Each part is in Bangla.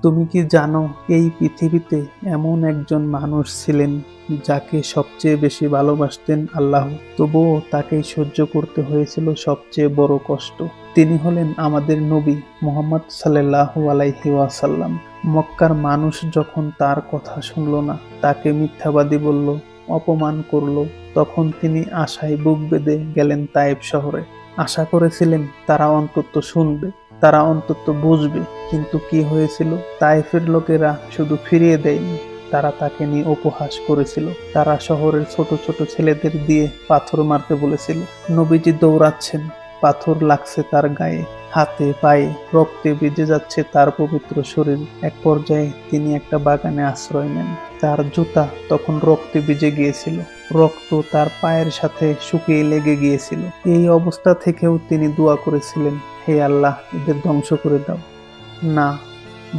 তুমি কি জানো এই পৃথিবীতে এমন একজন মানুষ ছিলেন যাকে সবচেয়ে বেশি ভালোবাসতেন আল্লাহ, তবুও তাকেই সহ্য করতে হয়েছিল সবচেয়ে বড় কষ্ট। তিনি হলেন আমাদের নবী মুহাম্মদ সাল্লাল্লাহু আলাইহি ওয়াসাল্লাম। মক্কার মানুষ যখন তার কথা শুনল না, তাকে মিথ্যাবাদী বলল, অপমান করল, তখন তিনি আশায় বুক বেঁধে গেলেন তায়েফ শহরে। আশা করেছিলেন তারা অন্তত শুনবে, তারা অন্তত বুঝবে। কিন্তু কি হয়েছিল? তায়েফের লোকেরা শুধু ফিরিয়ে দেয়নি, তারা তাকে নিয়ে উপহাস করেছিল। তারা শহরের ছোট ছোট ছেলেদের দিয়ে পাথর মারতে বলেছিল। নবীজি দৌড়াচ্ছেন, পাথর লাগছে তার গায়ে, হাতে পায়ে, রক্তে ভিজে যাচ্ছে তার পবিত্র শরীর। এক পর্যায়ে তিনি একটা বাগানে আশ্রয় নেন। তার জুতা তখন রক্তে ভিজে গিয়েছিল, রক্ত তার পায়ের সাথে শুকিয়ে লেগে গিয়েছিল। এই অবস্থা থেকেও তিনি দোয়া করেছিলেন, হে আল্লাহ, এদের ধ্বংস করে দাও না,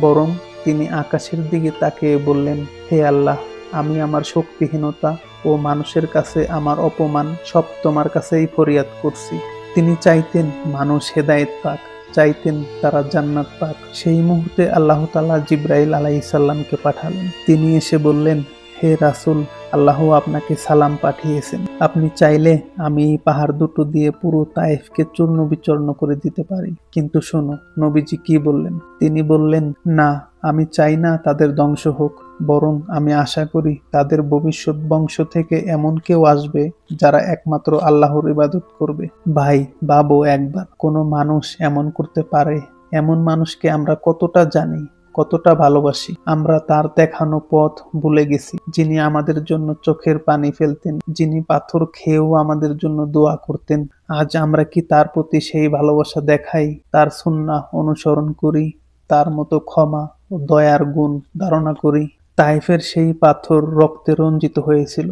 বরং তিনি আকাশের দিকে তাকিয়ে বললেন, হে আল্লাহ, আমি আমার শক্তিহীনতা ও মানুষের কাছে আমার অপমান সব তোমার কাছেই ফরিয়াদ করছি। তিনি চাইতেন মানুষ হেদায়েত পাক, চাইতেন তারা জান্নাত পাক। সেই মুহূর্তে আল্লাহ তাআলা জিবরাইল আলাইহিস সালামকে পাঠালেন। তিনি এসে বললেন, হে রাসূল, আল্লাহ আপনাকে সালাম পাঠিয়েছেন। আপনি চাইলে আমি এই পাহাড় দুটো দিয়ে পুরো তায়েফকে চূর্ণ বিচূর্ণ করে দিতে পারি। কিন্তু শোনো, নবীজি কি বললেন? তিনি বললেন, না, আমি চাই না তাদের ধ্বংস হোক, বরং আমি আশা করি তাদের ভবিষ্যৎ বংশ থেকে এমন কেউ আসবে যারা একমাত্র আল্লাহর ইবাদত করবে। ভাই, ভাবো একবার, কোনো মানুষ এমন করতে পারে? এমন মানুষকে আমরা কতটা জানি, কতটা ভালোবাসি। আমরা তার দেখানো পথ ভুলে গেছি। যিনি আমাদের জন্য চোখের পানি ফেলতেন, যিনি পাথর খেয়েও আমাদের জন্য দোয়া করতেন, আজ আমরা কি তার প্রতি সেই ভালোবাসা দেখাই? তার সুন্নাহ অনুসরণ করি? তার মতো ক্ষমা ও দয়ার গুণ ধারণা করি? তায়েফের সেই পাথর রক্তে রঞ্জিত হয়েছিল।